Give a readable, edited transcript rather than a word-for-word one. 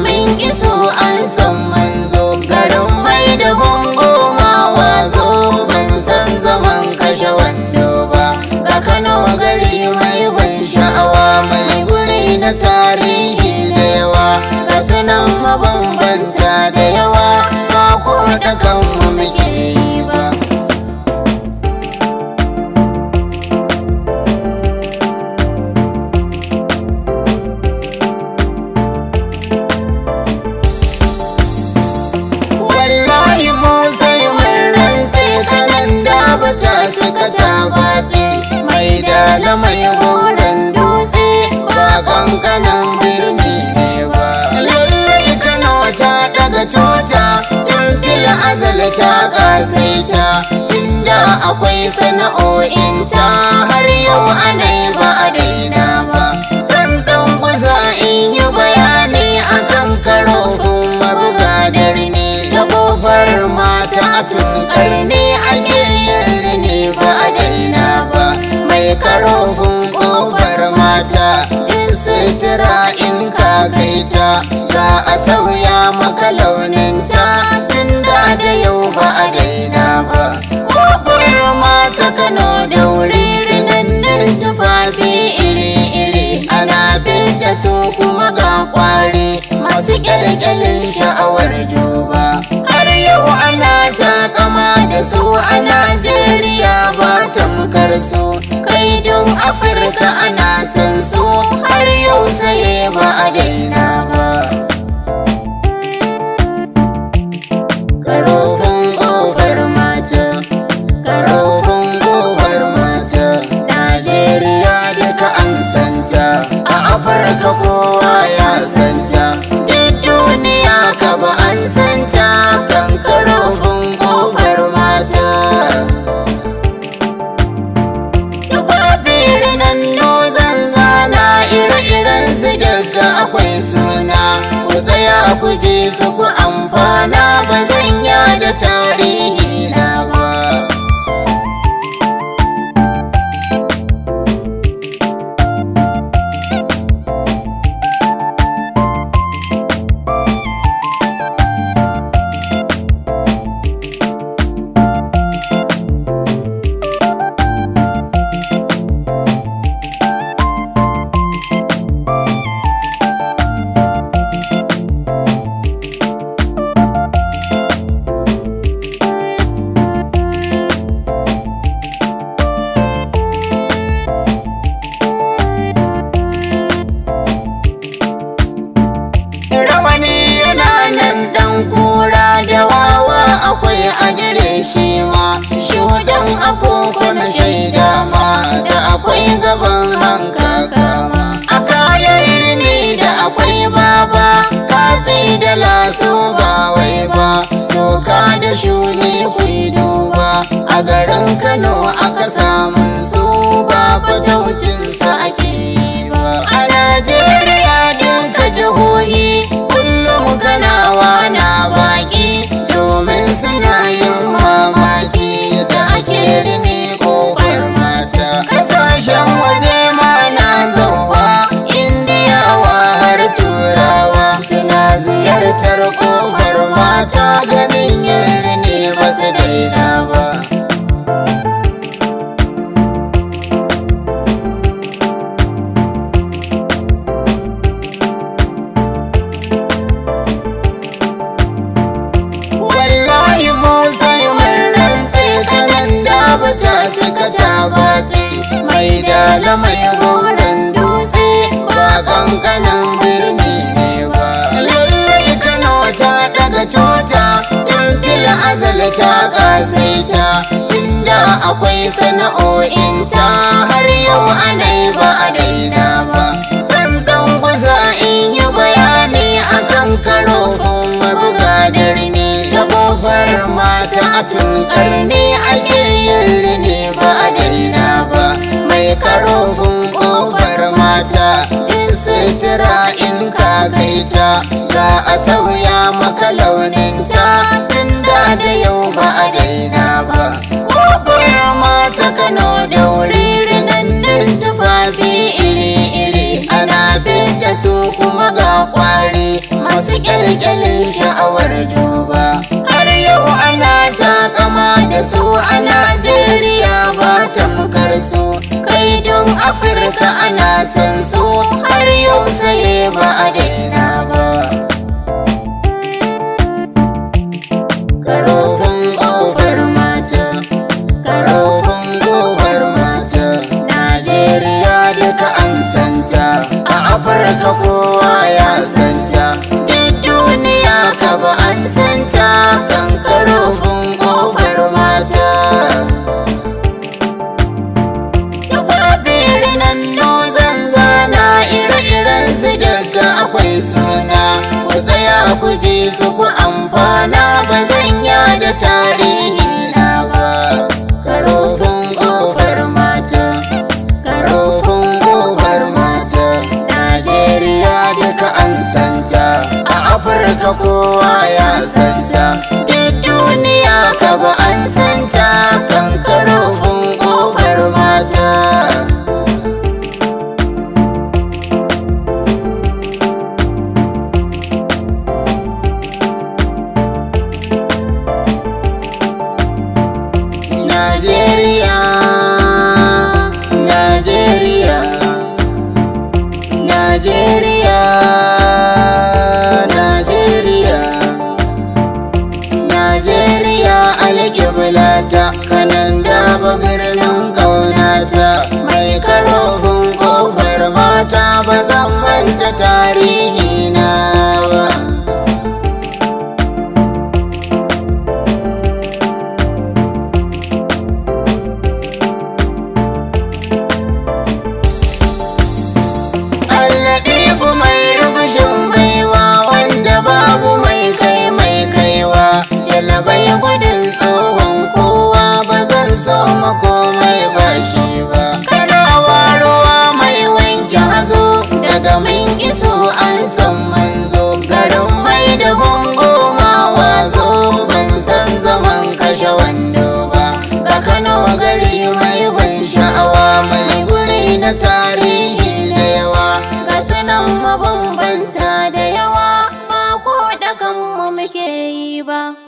min iso an san manzo, garin mai da bango ma wazo, ban san zaman kashe wando ba. Ga Kano gari mai ban sha'awa, mai guri na tarihi da yawa, ga sunan mabambanta da yawa, ba ko da kanmu muke yi ba. Wallahi mu sai mun rantse, Kanan Daba ta cika ta batse, mai dala mai goron dutse, ba kankanan birni ne ba. Lallai Kano ta daga tuta, tun fil azal ta kasaita, tunda akwai sana'o'inta, har yau anai ba a daina ba. San dan guza in yi bayani akan karofin mabuga darni, ta kofar mata tun karni ake yin ne ba a daina ba. Mai karofin kofar mata, in sutura in ka kaita, za a sauya maka launinta, tun da yau ba a daina ba. Kofar mata Kano da wuri, rinannin tufafi iri-iri, ana da su kuma ga kwari, masu kyalkyalin sha'awar duba. Har yau ana takama da su a Najeriya, ba tamkar su, kai don Afirka ana san su, har yau sai ba a daina ba. Karofin kofar mata, karofin kofar mata, Najeriya duka an santa, a Afirka kowa ya santa, duk duniya ka ba an santa, kan karofin kofar mata. Tufafi rinannu zan zana, ire-iren su daga akwai suna, ku tsaya ku ji su ku amfana, ba zan yada tarihi na ba. Akwai ajire shi ma, shudan akoko na shaida ma, da akwai gaban hankaka ma. A kayan rini da akwai baba, katsi da laso ba wai ba, toka da shuni kuyi duba, a garin Kano aka samun su, ba fataucin su ake yi ba. A Najeriya duka jihohi, kullum Kanawa na baki, domin suna yin mamaki da ake rini kofar mata. Kasashen waje ma na zauwa, Indiyawa har Turawa, suna ziyartar kofar mata, ganin yin rini ba su daina ba. Ta cika ta batse, mai dala mai goron dutse, ba kankanan birni ne ba. Lallai Kano ta daga tuta, tun fil azal ta kasaita, tunda akwai sana'o'inta, har yau anai ba a daina ba. San dan guza in yi bayani akan karofin mabuga darni, ta kofar mata tun karni ake yin rini ba a daina ba. Mai karofin kofar mata, in sutura in ka kaita, za a sauya maka launinta, tun da yau ba a daina ba. Kofar mata Kano da wuri, rinannin tufafi iri-iri, ana da su kuma ga kwari masu kyalkyalin sha'awar duba. Har yau ana takama da su a Najeriya ba tamkar su, kai don Afirka ana san su har yau sai ba a daina ba. Karofin kofar mata, karofin kofar mata, Najeriya duka an santa, a Afirka kowa ya santa, duk duniya ka ba an santa kan karofin kofar mata. Tafafiri nan zan zana ire-iren su daga akwai suna, ku tsaya ku ji su ku amfana ba zan yada tarihi na ba. Karofin kofar mata, karofin kofar mata, Najeriya duka an santa, a Afirka kowa ya santa, duk duniya ka ba an santa kan karofin kofar mata. Najeriya, Najeriya, Najeriya, Najeriya, Najeriya alƙiblata, kanan daba birnin ƙaunata, mai karofin kofar mata ba zan manta tarihi na ba. Bai gudun tsohon kowa ba zan so makomai ba shi ba. Kana waruwa mai wanke hazo daga min iso an san manzo, garin mai da bango ma wazo ban san zaman kashe wando ba. Ga Kano gari mai ban sha'awa, mai guri na tarihi da yawa, ga sunan mabambanta da yawa, ba ko da kanmu muke yi ba.